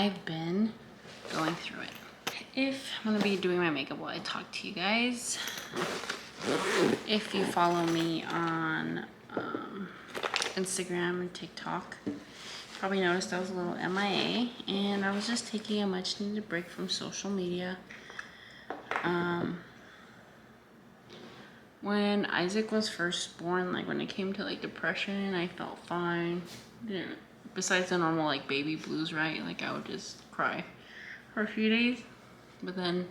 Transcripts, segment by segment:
I've been going through it. If I'm gonna be doing my makeup while I talk to you guys, if you follow me on Instagram and TikTok, probably noticed I was a little MIA, and I was just taking a much needed break from social media. When Isaac was first born, like when it came to like depression, I felt fine. Besides the normal like baby blues, right? Like I would just cry for a few days, but then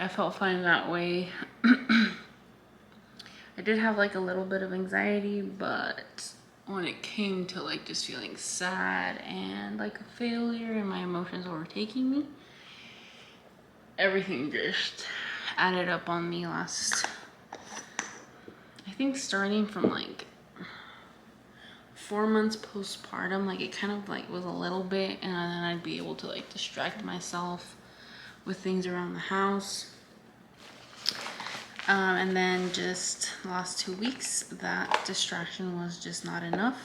I felt fine that way. I did have like a little bit of anxiety, but when it came to like just feeling sad and like a failure and my emotions overtaking me, everything just added up on me last, I think starting from like 4 months postpartum, like it kind of like was a little bit, and then I'd be able to like distract myself with things around the house. And then just the last 2 weeks, that distraction was just not enough.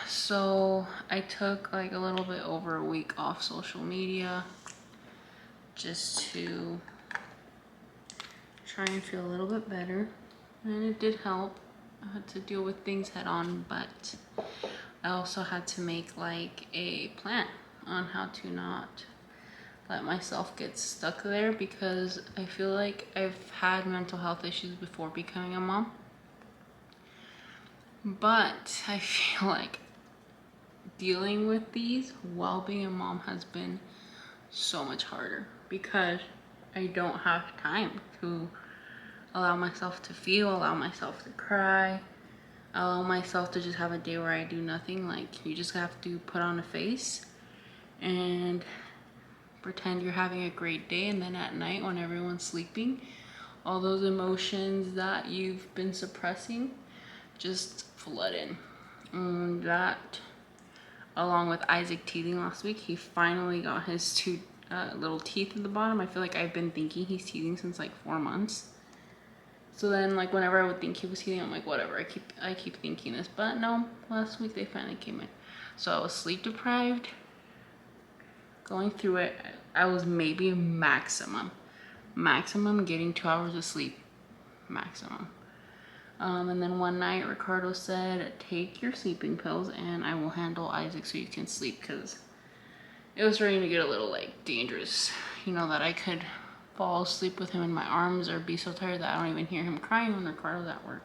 So I took like a little bit over a week off social media just to try and feel a little bit better. And it did help. I had to deal with things head on, but I also had to make like a plan on how to not let myself get stuck there, because I feel like I've had mental health issues before becoming a mom, but I feel like dealing with these while being a mom has been so much harder, because I don't have time to allow myself to feel, allow myself to cry, allow myself to just have a day where I do nothing. Like you just have to put on a face and pretend you're having a great day, and then at night when everyone's sleeping, all those emotions that you've been suppressing just flood in. And that, along with Isaac teething last week, he finally got his two little teeth at the bottom. I feel like I've been thinking he's teething since like 4 months. So then like whenever I would think he was teething, I'm like, whatever, I keep thinking this. But no, last week they finally came in. So I was sleep deprived, going through it. I was maybe maximum getting 2 hours of sleep, maximum. And then one night Ricardo said, take your sleeping pills and I will handle Isaac so you can sleep, because it was starting to get a little like dangerous, you know, that I could fall asleep with him in my arms or be so tired that I don't even hear him crying when Ricardo's at work.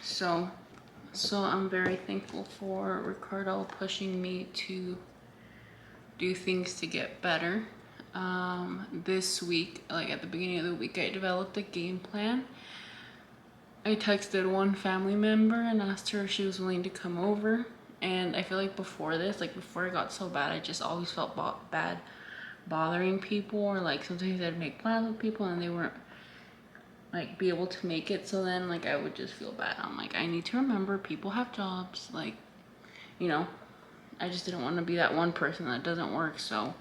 So I'm very thankful for Ricardo pushing me to do things to get better. This week, like at the beginning of the week, I developed a game plan. I texted one family member and asked her if she was willing to come over. And I feel like before this, like before it got so bad, I just always felt bad bothering people, or like sometimes I'd make plans with people and they weren't like be able to make it. So then like I would just feel bad. I'm like, I need to remember people have jobs, like, you know, I just didn't want to be that one person that doesn't work. So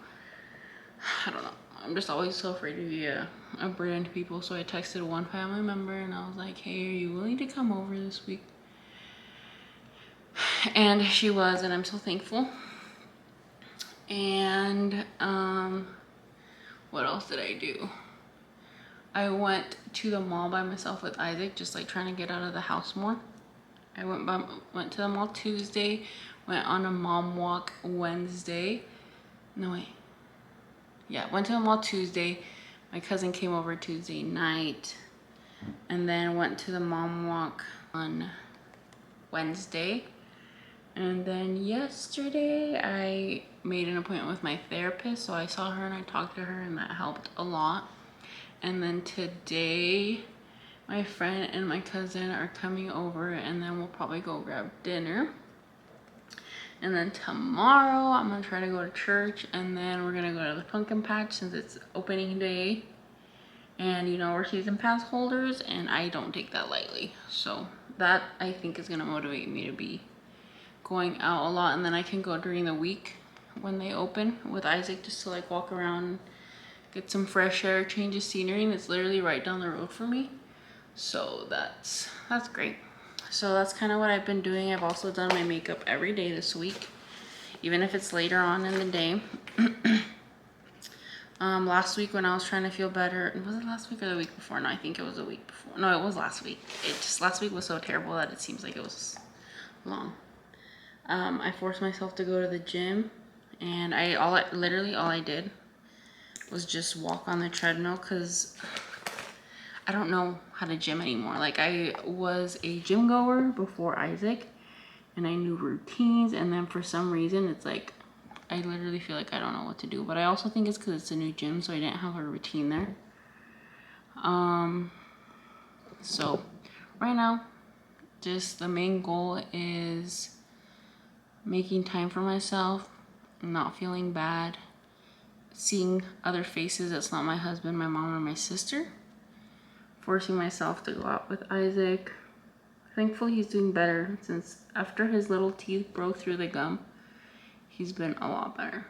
I don't know, I'm just always so afraid to be a burden to people. So I texted one family member and I was like, hey, are you willing to come over this week? And she was, and I'm so thankful. And what else did I do? I went to the mall by myself with Isaac, just like trying to get out of the house more. I went to the mall Tuesday, went on a mom walk Wednesday. No, wait. Yeah, went to the mall Tuesday. My cousin came over Tuesday night, and then went to the mom walk on Wednesday. And then yesterday I made an appointment with my therapist, so I saw her and I talked to her, and that helped a lot. And then today my friend and my cousin are coming over, and then we'll probably go grab dinner. And then tomorrow I'm gonna try to go to church, and then we're gonna go to the pumpkin patch since it's opening day. And you know, we're season pass holders and I don't take that lightly. So that I think is gonna motivate me to be going out a lot, and then I can go during the week when they open with Isaac, just to like walk around, get some fresh air, change of scenery, and it's literally right down the road for me. So that's great. So that's kind of what I've been doing. I've also done my makeup every day this week. even if it's later on in the day. Last week when I was trying to feel better, was it last week or the week before? No, I think it was the week before. No, it was last week. Last week was so terrible that it seems like it was long. I forced myself to go to the gym, and literally all I did was just walk on the treadmill, because I don't know how to gym anymore. Like, I was a gym goer before Isaac, and I knew routines, and then for some reason it's like I literally feel like I don't know what to do. But I also think it's because it's a new gym, so I didn't have a routine there. So right now, just the main goal is making time for myself, not feeling bad, seeing other faces that's not my husband, my mom, or my sister, forcing myself to go out with Isaac. Thankfully, he's doing better, since after his little teeth broke through the gum, he's been a lot better.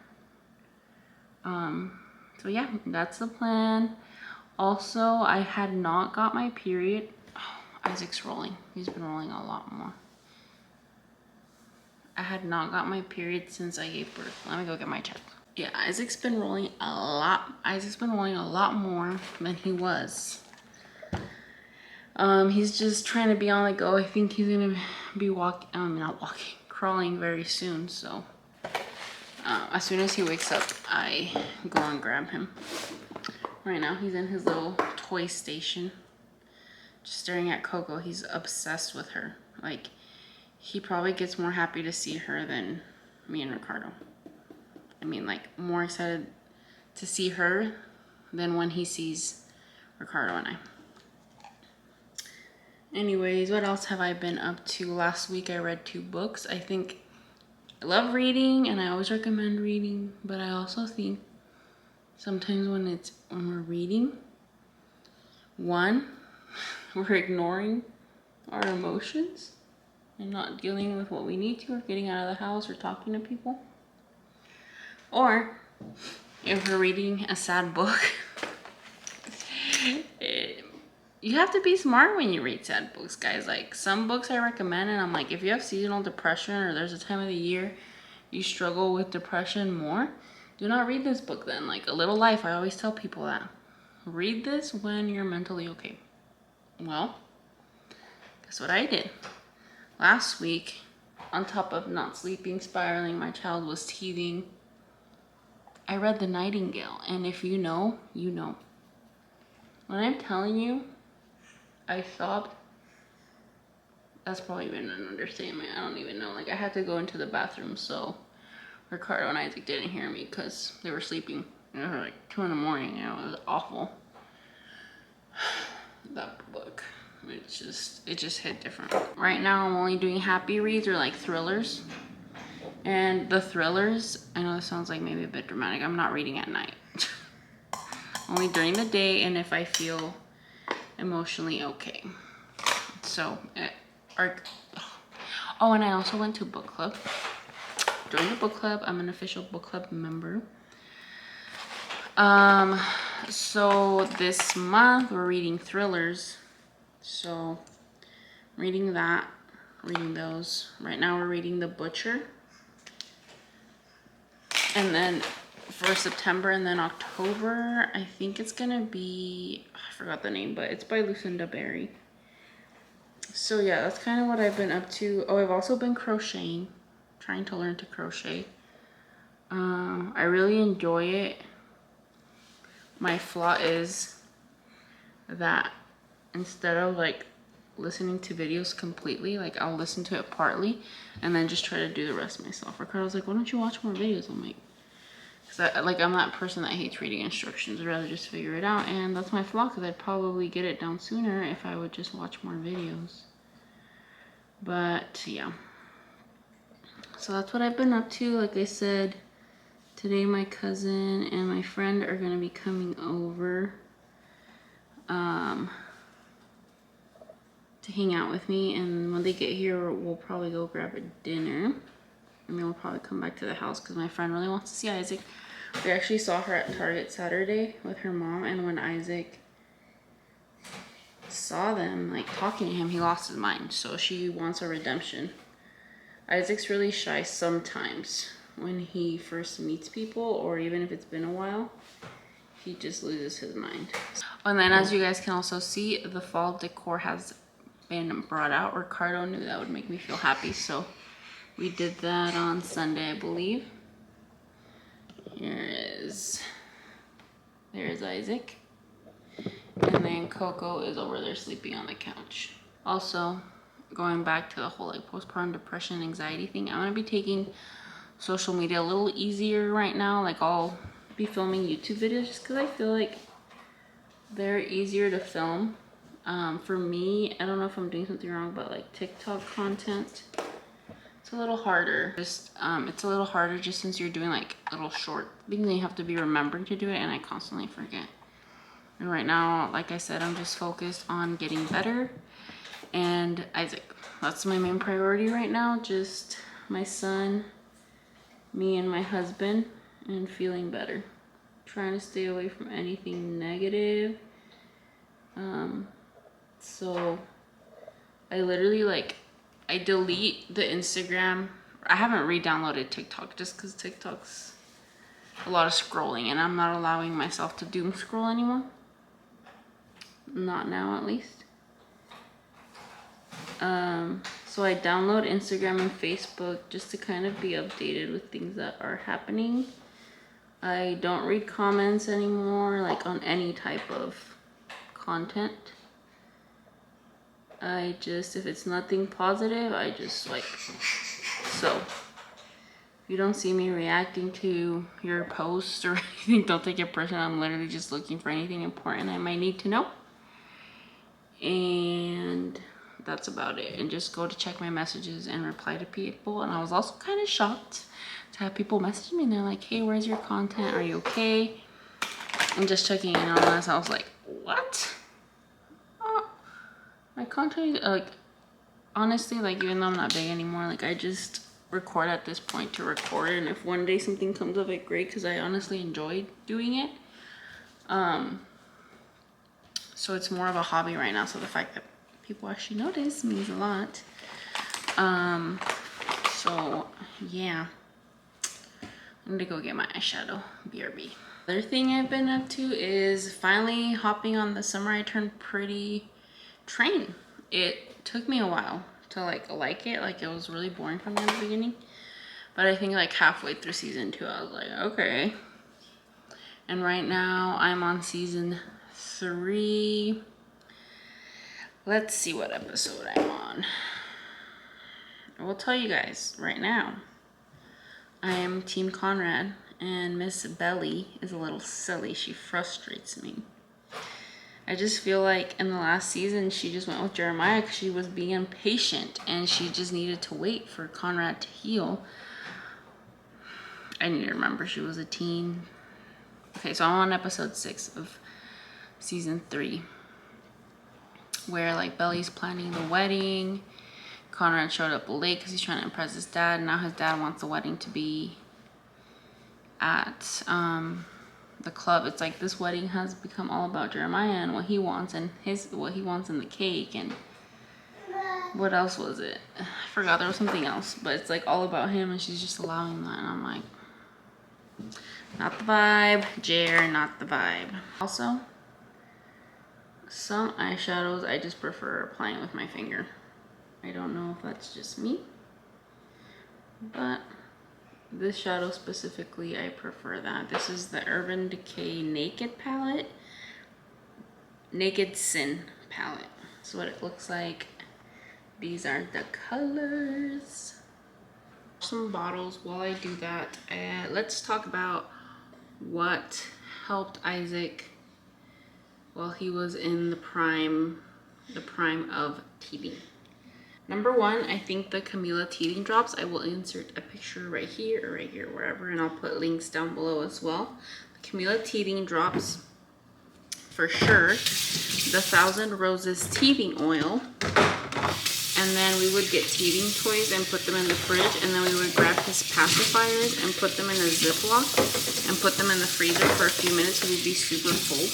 So yeah, that's the plan. Also, I had not got my period. Oh, Isaac's rolling. He's been rolling a lot more. I had not got my period since I gave birth. Let me go get my check. Yeah, Isaac's been rolling a lot. Isaac's been rolling a lot more than he was. He's just trying to be on the go. I think he's gonna be crawling very soon. So as soon as he wakes up, I go and grab him. Right now, he's in his little toy station, just staring at Coco. He's obsessed with her. Like, he probably gets more happy to see her than me and Ricardo. I mean, like, more excited to see her than when he sees Ricardo and I. Anyways, what else have I been up to? Last week I read 2 books. I love reading, and I always recommend reading, but I also think sometimes when we're reading, one, we're ignoring our emotions and not dealing with what we need to, or getting out of the house, or talking to people. Or if we're reading a sad book, you have to be smart when you read sad books, guys. Like, some books I recommend, and I'm like, if you have seasonal depression, or there's a time of the year you struggle with depression more, do not read this book then. Like A Little Life, I always tell people that. Read this when you're mentally okay. Well, guess what I did? Last week, on top of not sleeping, spiraling, my child was teething, I read The Nightingale. And if you know, you know. When I'm telling you, I sobbed. That's probably been an understatement. I don't even know. Like, I had to go into the bathroom so Ricardo and Isaac didn't hear me, because they were sleeping. It was like 2 in the morning, and it was awful. That book, it just hit different. Right now I'm only doing happy reads, or like thrillers. And the thrillers, I know this sounds like maybe a bit dramatic, I'm not reading at night. Only during the day, and if I feel emotionally okay. So, oh, and I also went to book club. Joined the book club. I'm an official book club member. So this month we're reading thrillers. So reading those. Right now we're reading The Butcher. And then for September and then October, I think it's gonna be, I forgot the name, but it's by Lucinda Berry. So yeah, that's kind of what I've been up to. Oh, I've also been crocheting, trying to learn to crochet. I really enjoy it. My flaw is that instead of like listening to videos completely, like I'll listen to it partly and then just try to do the rest myself. Ricardo's like, why don't you watch more videos? I'm like, I'm that person that hates reading instructions. I'd rather just figure it out. And that's my flaw, because I'd probably get it down sooner if I would just watch more videos. But yeah, so that's what I've been up to. Like I said, today my cousin and my friend are gonna be coming over to hang out with me, and when they get here we'll probably go grab a dinner, and then we'll probably come back to the house because my friend really wants to see Isaac. We actually saw her at Target Saturday with her mom, and when Isaac saw them like talking to him, he lost his mind. So she wants a redemption. Isaac's really shy sometimes, when he first meets people, or even if it's been a while, he just loses his mind. And then, as you guys can also see, the fall decor has been brought out. Ricardo knew that would make me feel happy, so we did that on Sunday, I believe. There's Isaac. And then Coco is over there sleeping on the couch. Also, going back to the whole like postpartum depression, anxiety thing, I'm gonna be taking social media a little easier right now. Like, I'll be filming YouTube videos just because I feel like they're easier to film. For me, I don't know if I'm doing something wrong, but like TikTok content, it's a little harder. It's a little harder just since you're doing like little short things and you have to be remembering to do it, and I constantly forget. And right now, like I said, I'm just focused on getting better. And Isaac, that's my main priority right now. Just my son, me and my husband, and feeling better. Trying to stay away from anything negative. So I literally I delete the Instagram. I haven't re-downloaded TikTok just because TikTok's a lot of scrolling and I'm not allowing myself to doom scroll anymore. Not now, at least. So I download Instagram and Facebook just to kind of be updated with things that are happening. I don't read comments anymore, like on any type of content. I just, if it's nothing positive, I just swipe. So if you don't see me reacting to your posts or anything, don't take it personal. I'm literally just looking for anything important I might need to know. And that's about it. And just go to check my messages and reply to people. And I was also kind of shocked to have people message me and they're like, hey, where's your content? Are you okay? And just checking in on us. I was like, what? My content, like, honestly, like, even though I'm not big anymore, like, I just record at this point to record. And if one day something comes of it, great, because I honestly enjoy doing it. So it's more of a hobby right now. So the fact that people actually notice means a lot. So yeah, I'm gonna go get my eyeshadow. BRB. Other thing I've been up to is finally hopping on the Summer I Turned Pretty train. It took me a while to like it. Like, it was really boring for me in the beginning, but I think like halfway through season 2 I was like, okay. And right now I'm on season 3. Let's see what episode I'm on. I will tell you guys right now. I am Team Conrad, and Miss Belly is a little silly. She frustrates me. I just feel like in the last season, she just went with Jeremiah because she was being impatient and she just needed to wait for Conrad to heal. I need to remember she was a teen. Okay, so I'm on episode 6 of season 3, where like Belly's planning the wedding. Conrad showed up late because he's trying to impress his dad. And now his dad wants the wedding to be at the club. It's like this wedding has become all about Jeremiah and what he wants and what he wants in the cake. And what else was it? I forgot, there was something else, but it's like all about him and she's just allowing that. And I'm like, not the vibe, Jer, not the vibe. Also, some eyeshadows I just prefer applying with my finger. I don't know if that's just me, but this shadow specifically, I prefer that. This is the Urban Decay Naked palette. Naked Sin palette. That's what it looks like. These are the colors. Some bottles. While I do that, let's talk about what helped Isaac while he was in the prime of teething. Number 1, I think the Camila teething drops. I will insert a picture right here or right here, wherever, and I'll put links down below as well. The Camila teething drops for sure. The 1,000 Roses teething oil. And then we would get teething toys and put them in the fridge, and then we would grab his pacifiers and put them in a Ziploc and put them in the freezer for a few minutes so we'd be super full.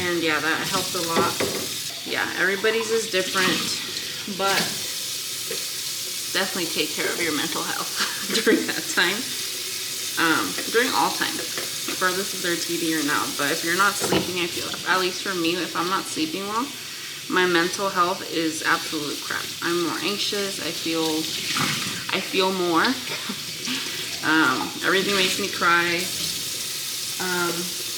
And yeah, that helped a lot. Yeah, everybody's is different, but definitely take care of your mental health during that time. During all times, regardless if they're teething or not. But if you're not sleeping, I feel, at least for me, if I'm not sleeping well, my mental health is absolute crap. I'm more anxious. I feel more. Everything makes me cry.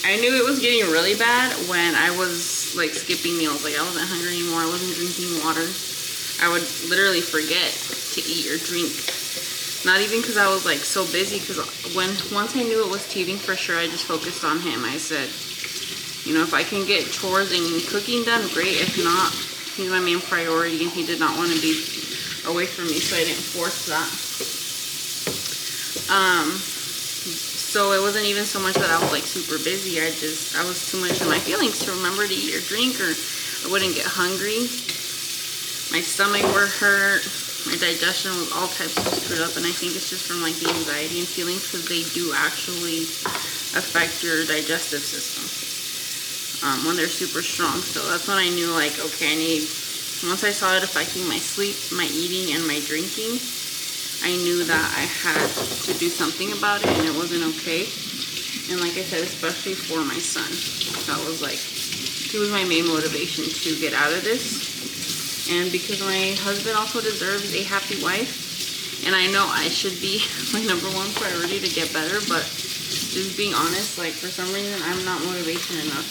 I knew it was getting really bad when I was like skipping meals. Like I wasn't hungry anymore. I wasn't drinking water. I would literally forget to eat or drink. Not even because I was like so busy, because once I knew it was teething for sure, I just focused on him. I said, you know, if I can get chores and cooking done, great. If not, he's my main priority, and he did not want to be away from me, so I didn't force that. So it wasn't even so much that I was like super busy. I was too much in my feelings to remember to eat or drink, or I wouldn't get hungry. My stomach were hurt. My digestion was all types of screwed up, and I think it's just from like the anxiety and feelings, because they do actually affect your digestive system when they're super strong. So that's when I knew, like, okay, once I saw it affecting my sleep, my eating, and my drinking, I knew that I had to do something about it, and it wasn't okay. And like I said, especially for my son, that was like, he was my main motivation to get out of this. And because my husband also deserves a happy wife, and I know I should be my #1 priority to get better, but just being honest, like, for some reason I'm not motivation enough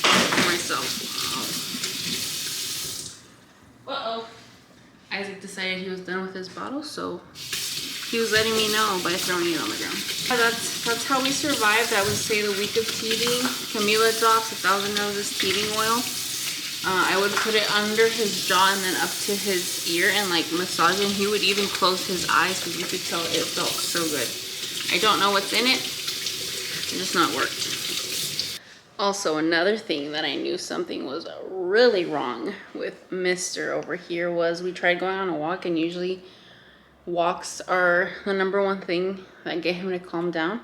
for myself. Uh-oh. Isaac decided he was done with his bottle, so he was letting me know by throwing it on the ground. That's how we survived. I would say the week of teething. Camila drops 1,000 ml of teething oil. I would put it under his jaw and then up to his ear and like massage it. He would even close his eyes because you could tell it felt so good. I don't know what's in it. It just not worked. Also, another thing that I knew something was really wrong with Mr. over here was we tried going on a walk, and usually walks are the #1 thing that get him to calm down.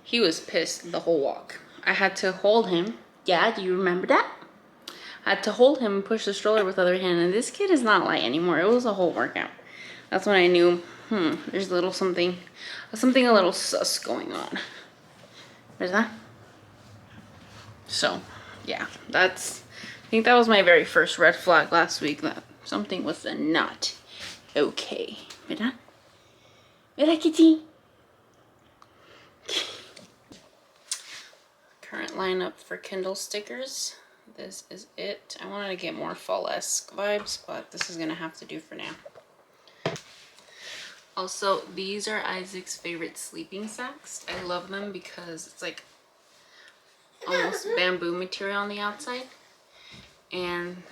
He was pissed the whole walk. I had to hold him. Yeah, do you remember that? I had to hold him and push the stroller with the other hand, and this kid is not light anymore. It was a whole workout. That's when I knew, there's a little something a little sus going on. There's that. So, yeah, I think that was my very first red flag last week, that something was not okay. ¿Verdad? ¿Verdad, kitty? Current lineup for Kindle stickers. This is it. I wanted to get more fall-esque vibes, but this is gonna have to do for now. Also, these are Isaac's favorite sleeping sacks. I love them because it's like almost bamboo material on the outside, and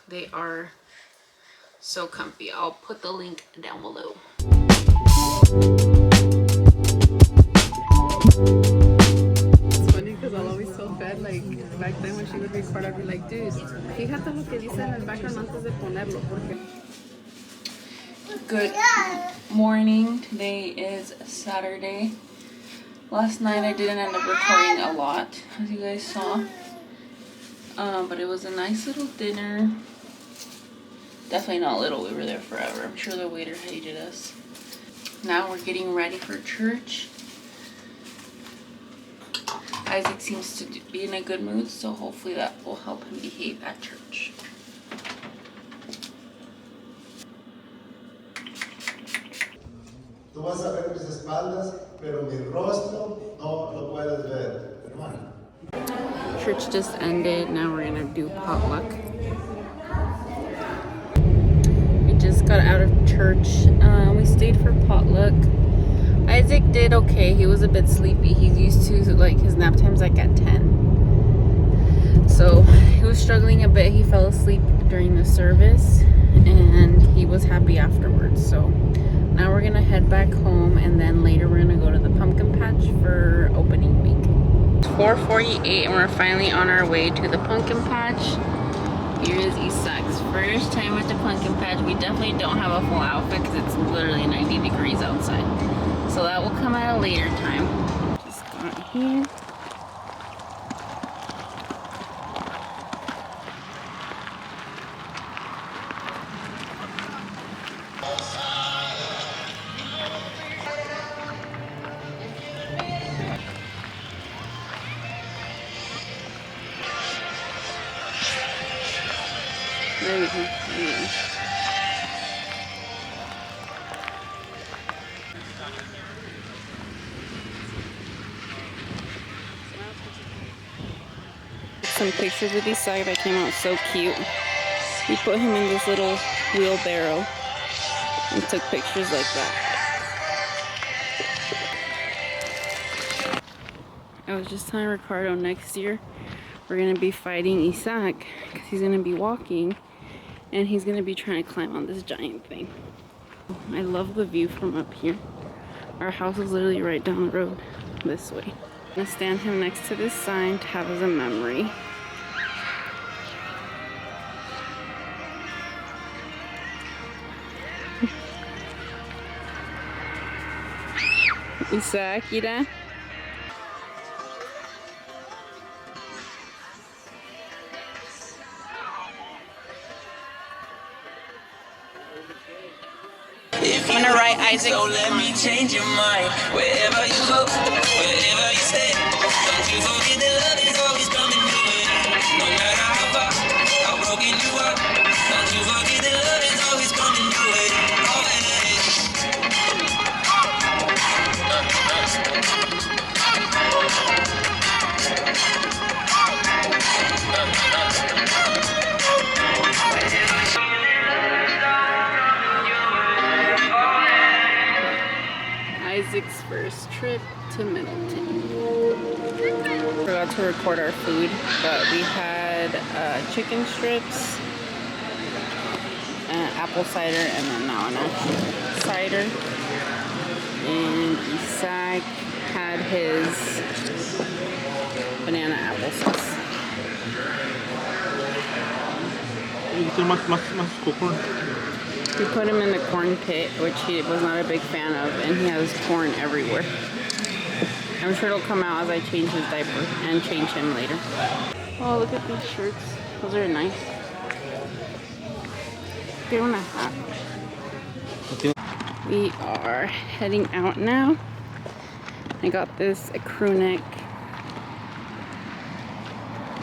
they are so comfy. I'll put the link down below. Because I'll always tell Fed, like, back then when she would record, I'd be like, dude, fíjate lo que dice en el background antes de ponerlo, porque... Good morning. Today is Saturday. Last night I didn't end up recording a lot, as you guys saw. But it was a nice little dinner. Definitely not little, we were there forever. I'm sure the waiter hated us. Now we're getting ready for church. Isaac seems to be in a good mood, so hopefully that will help him behave at church. Tú vas a ver mis espaldas, pero mi rostro no lo puedes ver, hermano. Church just ended. Now we're gonna do potluck. We just got out of church. We stayed for potluck. Isaac did okay. He was a bit sleepy. He's used to like his nap time's like at 10. So he was struggling a bit. He fell asleep during the service, and he was happy afterwards. So now we're gonna head back home, and then later we're gonna go to the pumpkin patch for opening week. It's 4:48 and we're finally on our way to the pumpkin patch. Here is Isaac's first time at the pumpkin patch. We definitely don't have a full outfit because it's literally 90 degrees outside. So that will come at a later time. Just got here. There you go. There you go. Some pictures with Isaac that came out so cute. We put him in this little wheelbarrow and took pictures like that. I was just telling Ricardo next year we're gonna be fighting Isaac because he's gonna be walking and he's gonna be trying to climb on this giant thing. I love the view from up here. Our house is literally right down the road this way. I'm gonna stand him next to this sign to have as a memory. Isaac, mira. I'm gonna write Isaac. So let me change your mind. Wherever you go, wherever you stay, don't you forget that love is always coming your way. No matter how far, how broken you are, don't you forget that love is always coming your way. Isaac's first trip to Middleton. Forgot to record our food, but we had chicken strips, apple cider, and then now an actual cider. And Isaac had his banana applesauce. We put him in the corn pit, which he was not a big fan of, and he has corn everywhere. I'm sure it'll come out as I change his diaper and change him later. Oh, look at these shirts. Those are nice. Get on a hat. We are heading out now. I got this crew neck.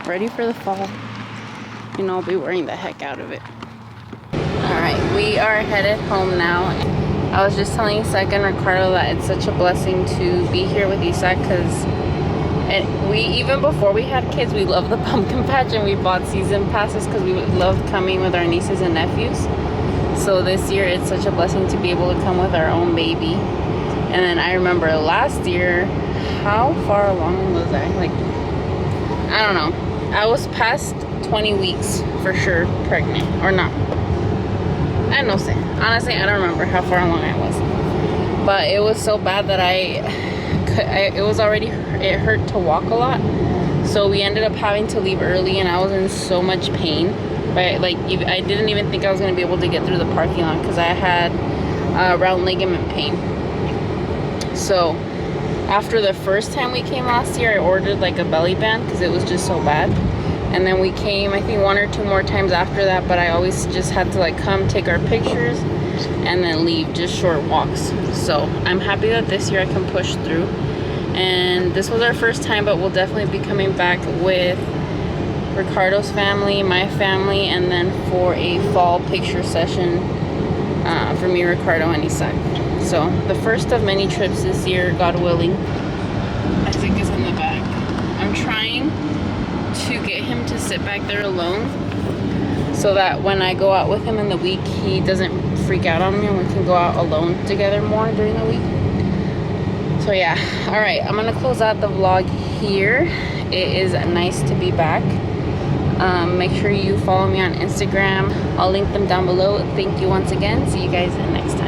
Ready for the fall. And I'll be wearing the heck out of it. Alright, we are headed home now. I was just telling Isaac and Ricardo that it's such a blessing to be here with Isaac because even before we had kids, we loved the pumpkin patch and we bought season passes because we loved coming with our nieces and nephews. So this year it's such a blessing to be able to come with our own baby. And then I remember last year, how far along was I? Like, I don't know. I was past 20 weeks for sure pregnant, or not. I don't know. Honestly, I don't remember how far along I was. But it was so bad that it hurt to walk a lot. So we ended up having to leave early and I was in so much pain. But like, I didn't even think I was going to be able to get through the parking lot because I had round ligament pain. So after the first time we came last year, I ordered like a belly band because it was just so bad. And then we came, I think 1 or 2 more times after that, but I always just had to like come take our pictures and then leave, just short walks. So I'm happy that this year I can push through. And this was our first time, but we'll definitely be coming back with Ricardo's family, my family, and then for a fall picture session for me, Ricardo, and Isaac. So the first of many trips this year, God willing. Isaac is in the back. I'm trying to get him to sit back there alone so that when I go out with him in the week, he doesn't freak out on me and we can go out alone together more during the week. So yeah, all right, I'm gonna close out the vlog here. It is nice to be back. Make sure you follow me on Instagram. I'll link them down below. Thank you once again. See you guys next time.